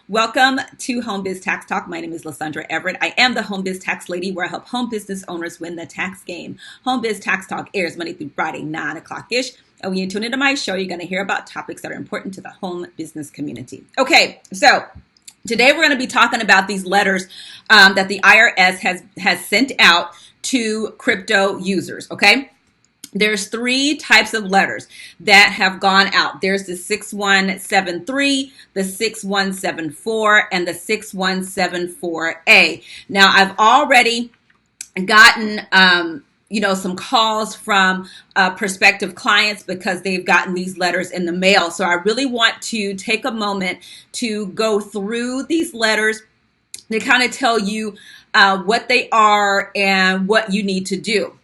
Welcome to Home Biz Tax Talk. My name is Lysandra Everett. I am the Home Biz Tax Lady, where I help home business owners win the tax game. Home Biz Tax Talk airs Monday through Friday, 9 o'clock-ish. And when you tune into my show, you're going to hear about topics that are important to the home business community. Okay, so today we're going to be talking about these letters that the IRS has sent out to crypto users, okay? There's three types of letters that have gone out. There's the 6173, the 6174, and the 6174A. Now, I've already gotten some calls from prospective clients because they've gotten these letters in the mail. So I really want to take a moment to go through these letters to kind of tell you what they are and what you need to do.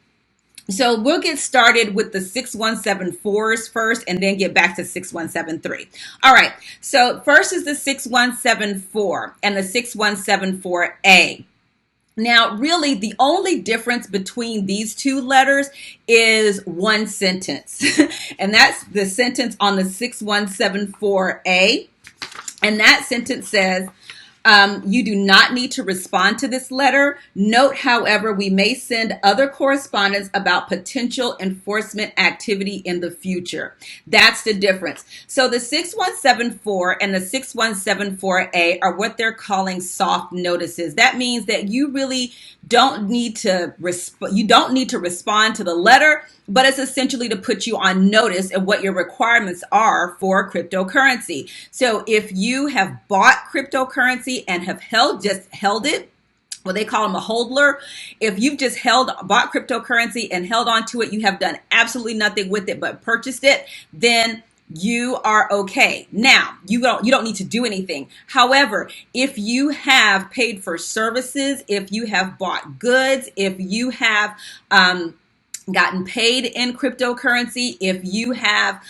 So we'll get started with the 6174s first and then get back to 6173. All right, so first is the 6174 and the 6174A. Now, really, the only difference between these two letters is one sentence, and that's the sentence on the 6174A. And that sentence says, you do not need to respond to this letter. Note, however, we may send other correspondence about potential enforcement activity in the future. That's the difference. So the 6174 and the 6174A are what they're calling soft notices. That means that you really don't need to respond to the letter, but it's essentially to put you on notice of what your requirements are for cryptocurrency. So if you have bought cryptocurrency and have held it, well, they call them a hodler. If you've just bought cryptocurrency and held on to it, you have done absolutely nothing with it but purchased it, then you are okay. Now, you don't need to do anything. However, if you have paid for services, if you have bought goods, if you have gotten paid in cryptocurrency, if you have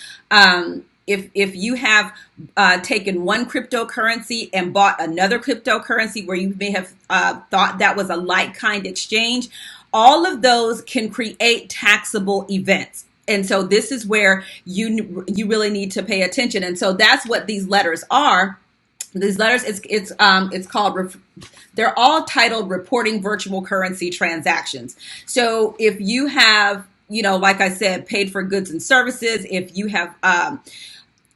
taken one cryptocurrency and bought another cryptocurrency where you may have thought that was a like-kind exchange, all of those can create taxable events. And so this is where you really need to pay attention. And so that's what these letters are. These letters, it's called, they're all titled reporting virtual currency transactions. So if you have, like I said, paid for goods and services, if you have,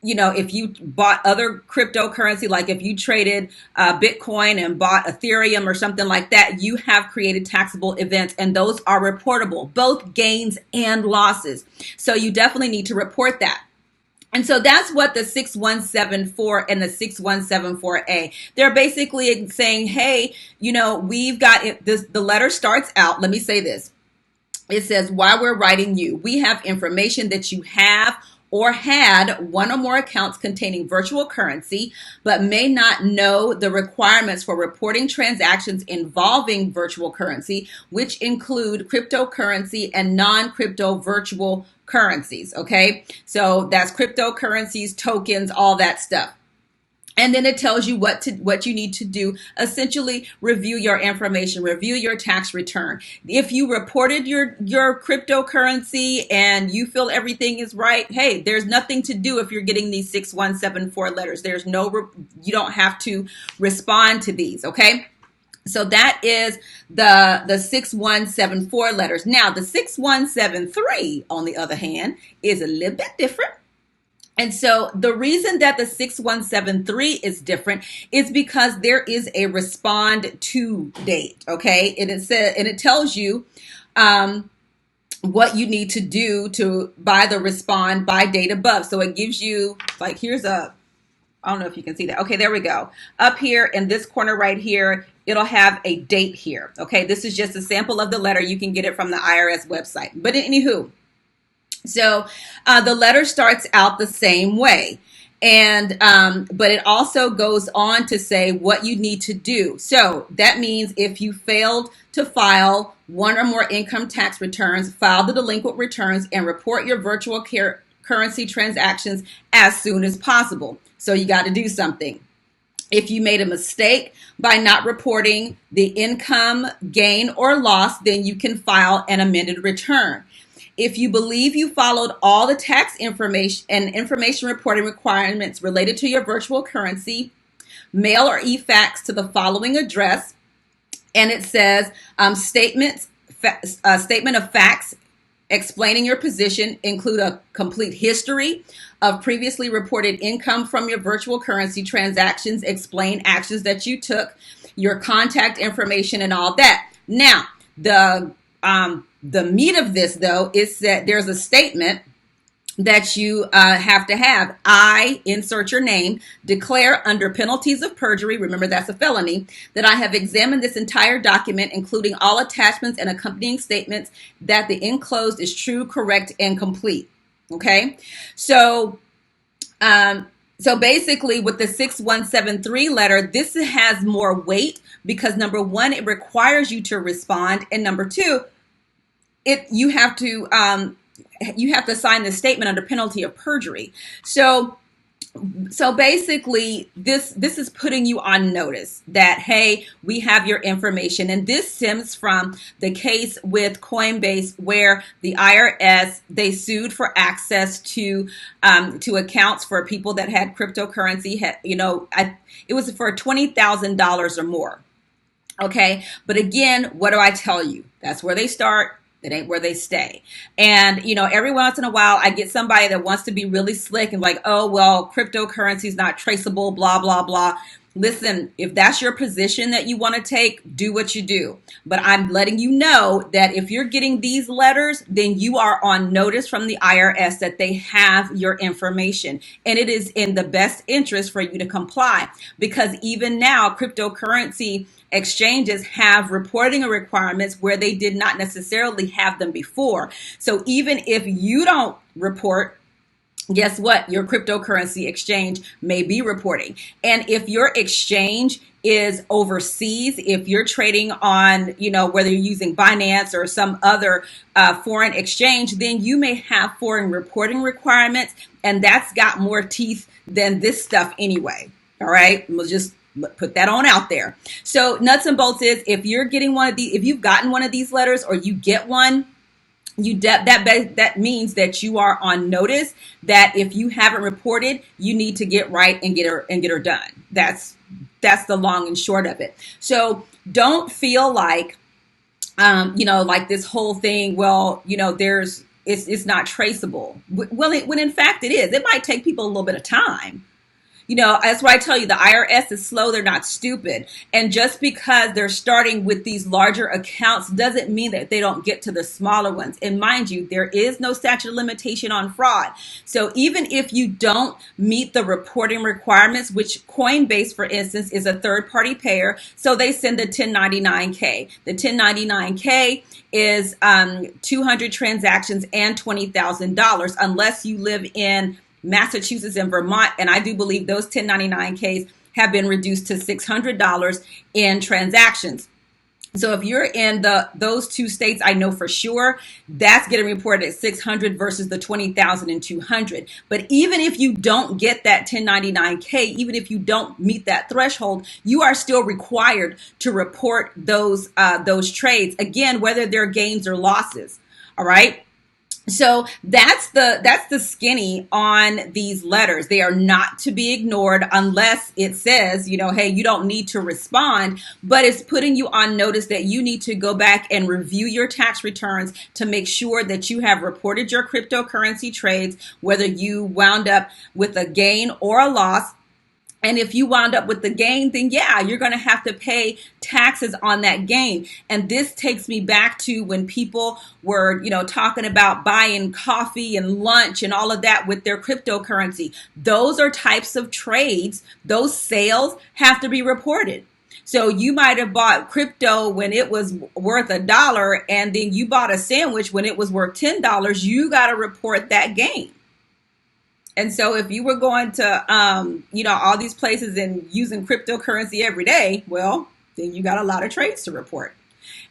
if you bought other cryptocurrency, like if you traded Bitcoin and bought Ethereum or something like that, you have created taxable events, and those are reportable, both gains and losses. So you definitely need to report that. And so that's what the 6174 and the 6174A, they're basically saying, hey, we've got it. The letter starts out, let me say this. It says, while we're writing you, we have information that you have or had one or more accounts containing virtual currency, but may not know the requirements for reporting transactions involving virtual currency, which include cryptocurrency and non-crypto virtual currencies, okay? So that's cryptocurrencies, tokens, all that stuff. And then it tells you what you need to do. Essentially, review your information, review your tax return. If you reported your cryptocurrency and you feel everything is right, hey, there's nothing to do if you're getting these 6174 letters. You don't have to respond to these, okay? So that is the 6174 letters. Now, the 6173, on the other hand, is a little bit different. And so the reason that the 6173 is different is because there is a respond to date, okay? And it tells you what you need to do by the respond by date above. So it gives you, like, I don't know if you can see that. Okay, there we go. Up here in this corner right here, it'll have a date here. Okay, this is just a sample of the letter. You can get it from the IRS website. But anywho, so the letter starts out the same way, but it also goes on to say what you need to do. So that means if you failed to file one or more income tax returns, file the delinquent returns and report your virtual currency transactions as soon as possible. So you got to do something. If you made a mistake by not reporting the income, gain, or loss, then you can file an amended return. If you believe you followed all the tax information and information reporting requirements related to your virtual currency, Mail or e-fax to the following address. And it says statement of facts explaining your position include a complete history of previously reported income from your virtual currency transactions, explain actions that you took, your contact information, and all that. Now, the meat of this, though, is that there's a statement that you have to have. I, insert your name, declare under penalties of perjury, remember that's a felony, that I have examined this entire document, including all attachments and accompanying statements, that the enclosed is true, correct, and complete. Okay? So basically with the 6173 letter, this has more weight because number one, it requires you to respond. And number two, you have to sign the statement under penalty of perjury. So basically this is putting you on notice that, hey, we have your information. And this stems from the case with Coinbase where the IRS, they sued for access to accounts for people that had cryptocurrency. It was for $20,000 or more. Okay. But again, what do I tell you? That's where they start. It ain't where they stay. And, every once in a while, I get somebody that wants to be really slick and like, oh, well, cryptocurrency is not traceable, blah, blah, blah. Listen, if that's your position that you want to take, do what you do. But I'm letting you know that if you're getting these letters, then you are on notice from the IRS that they have your information. And it is in the best interest for you to comply because even now, cryptocurrency exchanges have reporting requirements where they did not necessarily have them before. So even if you don't report, guess what? Your cryptocurrency exchange may be reporting. And if your exchange is overseas, if you're trading on, whether you're using Binance or some other foreign exchange, then you may have foreign reporting requirements. And that's got more teeth than this stuff anyway. All right. We'll just put that on out there. So nuts and bolts is if you're getting if you've gotten one of these letters or you get one, that means that you are on notice that if you haven't reported, you need to get right and get her done. That's the long and short of it. So don't feel like, like this whole thing, well, it's not traceable. Well, when in fact it is. It might take people a little bit of time. That's why I tell you the IRS is slow. They're not stupid. And just because they're starting with these larger accounts doesn't mean that they don't get to the smaller ones. And mind you, there is no statute of limitation on fraud. So even if you don't meet the reporting requirements, which Coinbase, for instance, is a third party payer, so they send the 1099K. The 1099K is 200 transactions and $20,000 unless you live in Massachusetts and Vermont, and I do believe those 1099Ks have been reduced to $600 in transactions. So if you're in those two states, I know for sure that's getting reported at 600 versus the 20,000 and 200. But even if you don't get that 1099K, even if you don't meet that threshold, you are still required to report those trades, again, whether they're gains or losses. All right. So that's the skinny on these letters. They are not to be ignored unless it says, hey, you don't need to respond, but it's putting you on notice that you need to go back and review your tax returns to make sure that you have reported your cryptocurrency trades, whether you wound up with a gain or a loss. And if you wound up with the gain, then yeah, you're going to have to pay taxes on that gain. And this takes me back to when people were, talking about buying coffee and lunch and all of that with their cryptocurrency. Those are types of trades. Those sales have to be reported. So you might have bought crypto when it was worth $1, and then you bought a sandwich when it was worth $10. You got to report that gain. And so if you were going to, all these places and using cryptocurrency every day, well, then you got a lot of trades to report.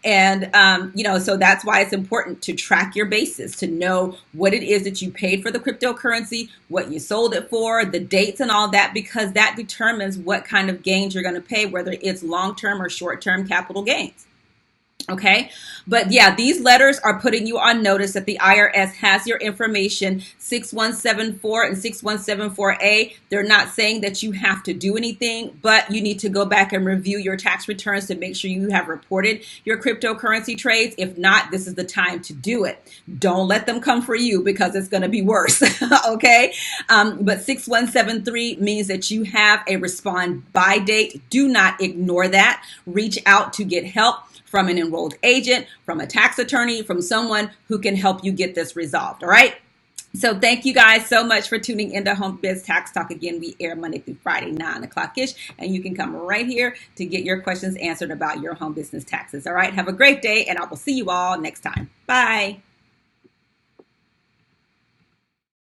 And, so that's why it's important to track your basis, to know what it is that you paid for the cryptocurrency, what you sold it for, the dates and all that, because that determines what kind of gains you're going to pay, whether it's long-term or short-term capital gains. Okay. But yeah, these letters are putting you on notice that the IRS has your information, 6174 and 6174A. They're not saying that you have to do anything, but you need to go back and review your tax returns to make sure you have reported your cryptocurrency trades. If not, this is the time to do it. Don't let them come for you because it's going to be worse. Okay. But 6173 means that you have a respond by date. Do not ignore that. Reach out to get help from an enrolled agent, from a tax attorney, from someone who can help you get this resolved. All right. So thank you guys so much for tuning into Home Biz Tax Talk. Again, we air Monday through Friday, 9 o'clock ish, and you can come right here to get your questions answered about your home business taxes. All right. Have a great day, and I will see you all next time. Bye.